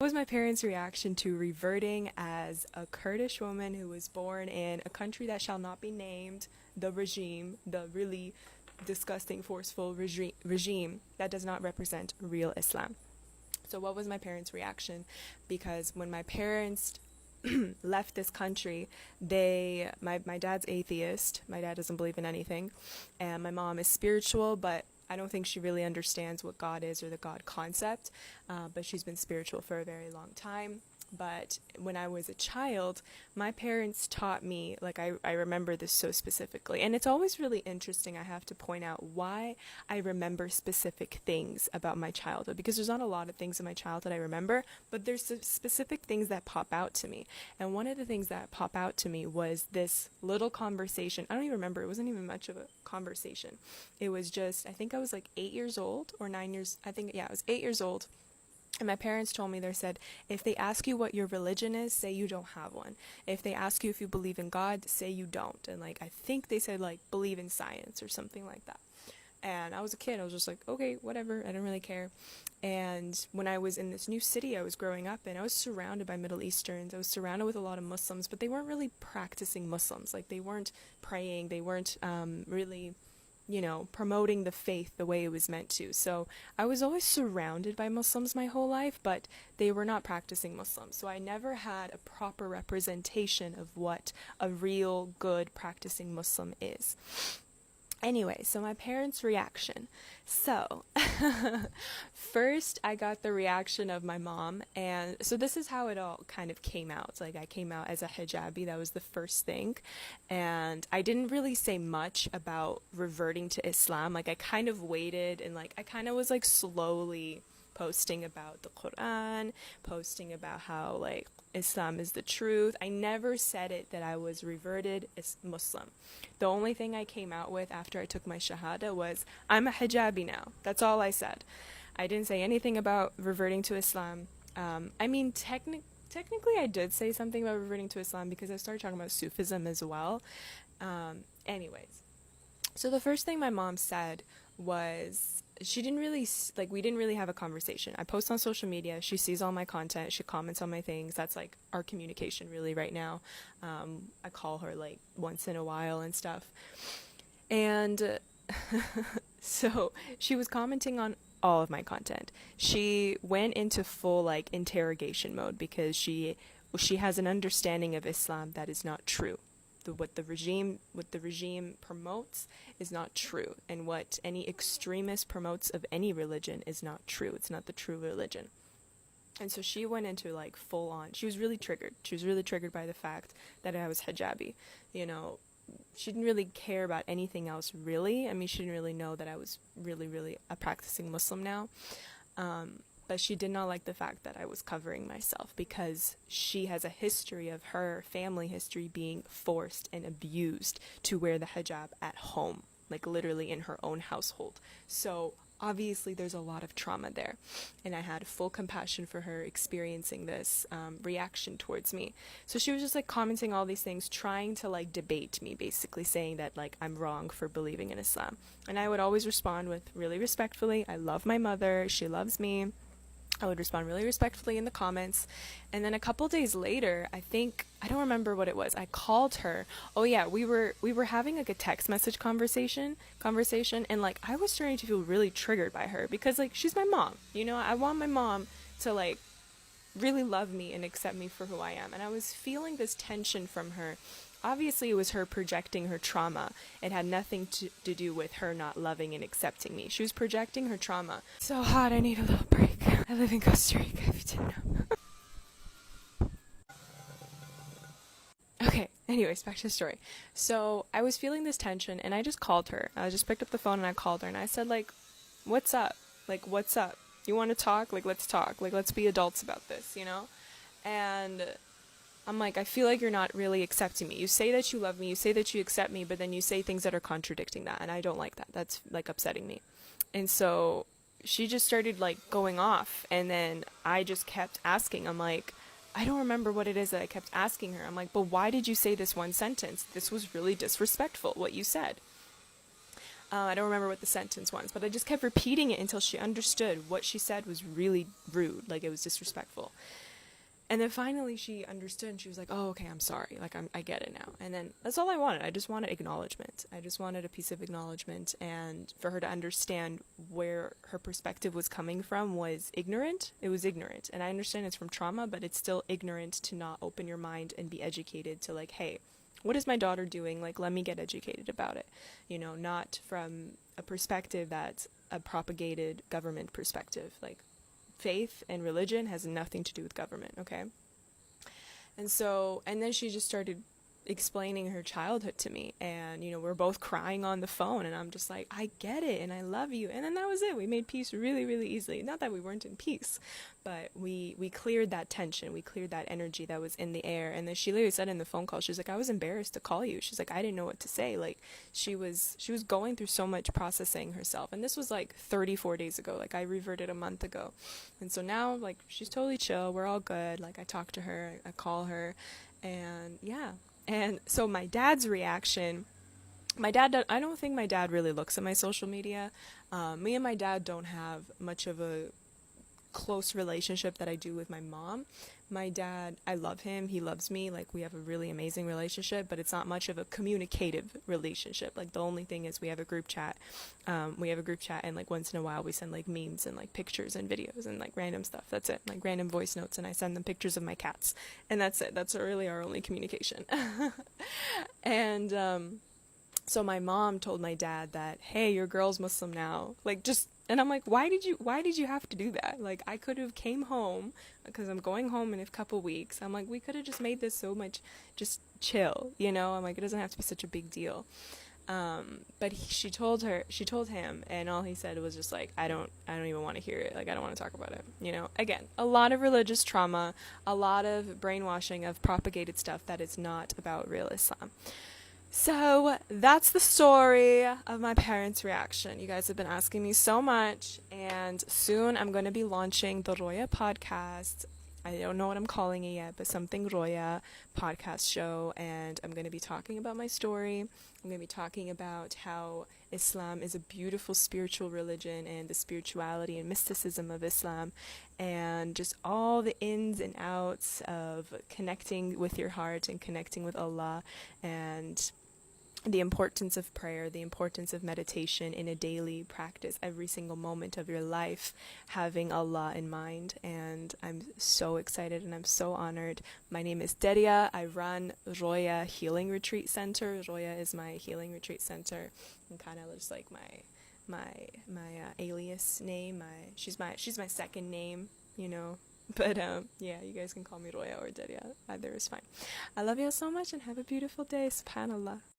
What was my parents' reaction to reverting as a Kurdish woman who was born in a country that shall not be named, the regime, the really disgusting, forceful regime that does not represent real Islam? So what was my parents' reaction? Because when my parents left this country, my dad's atheist. My dad doesn't believe in anything, and my mom is spiritual, but I don't think she really understands what God is or the God concept, but she's been spiritual for a very long time. But when I was a child, my parents taught me, like I remember this so specifically, and it's always really interesting, I have to point out why I remember specific things about my childhood, because there's not a lot of things in my childhood I remember, but there's specific things that pop out to me. And one of the things that pop out to me was this little conversation. I don't even remember, it wasn't even much of a conversation. It was just, I think I was like 8 years old or 9 years, I was 8 years old. And my parents told me, they said, if they ask you what your religion is, say you don't have one. If they ask you if you believe in God, say you don't. And like, I think they said like, believe in science or something like that. And I was a kid, I was just like, okay, whatever, I didn't really care. And when I was in this new city I was growing up in, I was surrounded by Middle Easterns. I was surrounded with a lot of Muslims, but they weren't really practicing Muslims. Like, they weren't praying, they weren't really, promoting the faith the way it was meant to. So I was always surrounded by Muslims my whole life, but they were not practicing Muslims. So I never had a proper representation of what a real good practicing Muslim is. Anyway, so my parents' reaction. So, first I got the reaction of my mom, and so this is how it all kind of came out. Like, I came out as a hijabi, that was the first thing, and I didn't really say much about reverting to Islam. Like, I kind of waited, and like, I kind of was like slowly posting about the Qur'an, posting about how like Islam is the truth. I never said it that I was reverted as Muslim. The only thing I came out with after I took my shahada was, I'm a hijabi now. That's all I said. I didn't say anything about reverting to Islam. I mean, technically I did say something about reverting to Islam because I started talking about Sufism as well. Anyways, so the first thing my mom said was, she didn't really, like, we didn't really have a conversation. I post on social media, she sees all my content, she comments on my things. That's like our communication really right now. I call her like once in a while and stuff. And so she was commenting on all of my content. She went into full like interrogation mode because she has an understanding of Islam that is not true. What the regime promotes is not true, and what any extremist promotes of any religion is not true. It's not the true religion. And so she went into like full on, she was really triggered. She was really triggered by the fact that I was hijabi. She didn't really care about anything else really. I mean, she didn't really know that I was really, really a practicing Muslim now. But she did not like the fact that I was covering myself because she has a history of her family history being forced and abused to wear the hijab at home, like literally in her own household. So obviously there's a lot of trauma there, and I had full compassion for her experiencing this reaction towards me. So she was just like commenting all these things, trying to like debate me, basically saying that like I'm wrong for believing in Islam. And I would always respond with really respectfully, I love my mother, she loves me. I would respond really respectfully in the comments. And then a couple days later, I don't remember what it was, I called her. Oh yeah, we were having like a text message conversation, and like I was starting to feel really triggered by her because like she's my mom, I want my mom to like really love me and accept me for who I am. And I was feeling this tension from her. Obviously it was her projecting her trauma. It had nothing to do with her not loving and accepting me. She was projecting her trauma. So hot, I need a little break. I live in Costa Rica, if you didn't know. Okay, anyways, back to the story. So I was feeling this tension and I just called her. I just picked up the phone and I called her and I said like, what's up? Like, what's up? You want to talk? Like, let's talk. Like, let's be adults about this, And I'm like, I feel like you're not really accepting me. You say that you love me, you say that you accept me, but then you say things that are contradicting that, and I don't like that. That's like upsetting me. And so she just started like going off, and then I just kept asking. I'm like, I don't remember what it is that I kept asking her. I'm like, but why did you say this one sentence? This was really disrespectful, what you said. I don't remember what the sentence was, but I just kept repeating it until she understood what she said was really rude, like it was disrespectful. And then finally she understood and she was like, oh, okay, I'm sorry. Like, I get it now. And then that's all I wanted. I just wanted acknowledgement. I just wanted a piece of acknowledgement. And for her to understand where her perspective was coming from was ignorant. It was ignorant. And I understand it's from trauma, but it's still ignorant to not open your mind and be educated to like, hey, what is my daughter doing? Like, let me get educated about it. You know, not from a perspective that's a propagated government perspective. Like, faith and religion has nothing to do with government, okay? And then she just started explaining her childhood to me, and we're both crying on the phone, and I'm just like, I get it and I love you. And then that was it. We made peace really, really easily. Not that we weren't in peace, but we cleared that tension, we cleared that energy that was in the air. And then she literally said in the phone call, she's like, I was embarrassed to call you. She's like, I didn't know what to say. Like, she was going through so much processing herself, and this was like 34 days ago. Like, I reverted a month ago, and so now, like, she's totally chill, we're all good. Like, I talk to her, I call her, and yeah. And so my dad's reaction, I don't think my dad really looks at my social media. Me and my dad don't have much of a close relationship that I do with my mom. My dad, I love him, he loves me, like, we have a really amazing relationship, but it's not much of a communicative relationship. Like, the only thing is we have a group chat, and like once in a while we send like memes and like pictures and videos and like random stuff. That's it, like random voice notes, and I send them pictures of my cats, and that's it. That's really our only communication. And so my mom told my dad that, hey, your girl's Muslim now, like, just. And I'm like, why did you have to do that? Like, I could have came home, because I'm going home in a couple weeks. I'm like, we could have just made this so much just chill, I'm like, it doesn't have to be such a big deal. But she told him, and all he said was just like, I don't even want to hear it. Like, I don't want to talk about it. Again, a lot of religious trauma, a lot of brainwashing of propagated stuff that is not about real Islam. So that's the story of my parents' reaction. You guys have been asking me so much, and soon I'm going to be launching the Roya podcast. I don't know what I'm calling it yet, but something Roya podcast show, and I'm going to be talking about my story. I'm going to be talking about how Islam is a beautiful spiritual religion, and the spirituality and mysticism of Islam, and just all the ins and outs of connecting with your heart and connecting with Allah, and the importance of prayer, the importance of meditation in a daily practice, every single moment of your life, having Allah in mind. And I'm so excited and I'm so honored. My name is Deria. I run Roya Healing Retreat Center. Roya is my healing retreat center, and kind of just like my alias name. She's my second name, But yeah, you guys can call me Roya or Deria. Either is fine. I love you all so much, and have a beautiful day. Subhanallah.